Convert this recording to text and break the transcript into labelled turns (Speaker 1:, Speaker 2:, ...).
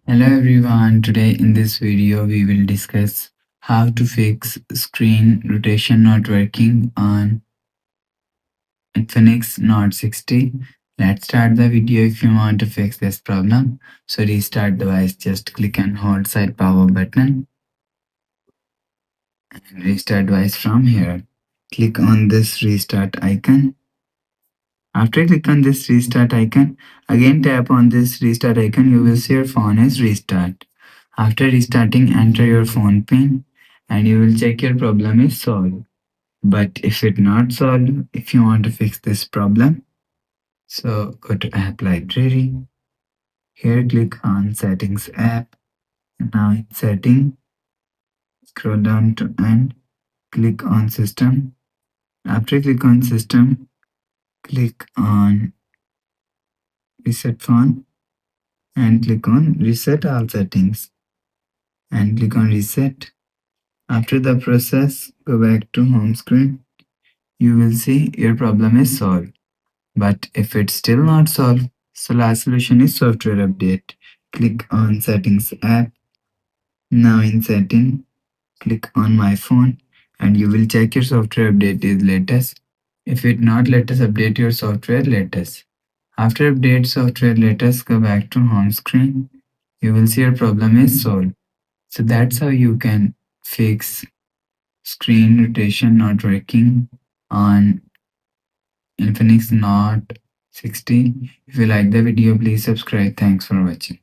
Speaker 1: Hello everyone, today in this video we will discuss how to fix screen rotation not working on Infinix Note 60. Let's start the video. If you want to fix this problem, so restart device, just click and hold side power button and restart device from here. Click on this restart icon. After click on this restart icon, again tap on this restart icon, you will see your phone is restart. After restarting, enter your phone pin and you will check your problem is solved. But if it not solved, if you want to fix this problem, so go to app library. Here click on settings app. Now in setting, scroll down to end, click on system. After click on system, click on reset phone and click on reset all settings and click on reset. After the process, go back to home screen. You will see your problem is solved. But if it's still not solved, so last solution is software update. Click on settings app. Now in setting, click on my phone and you will check your software update is latest. If it not latest, update your software latest. After update software latest, go back to home screen. You will see your problem is solved. So that's how you can fix screen rotation not working on Infinix Note 60. If you like the video, please subscribe. Thanks for watching.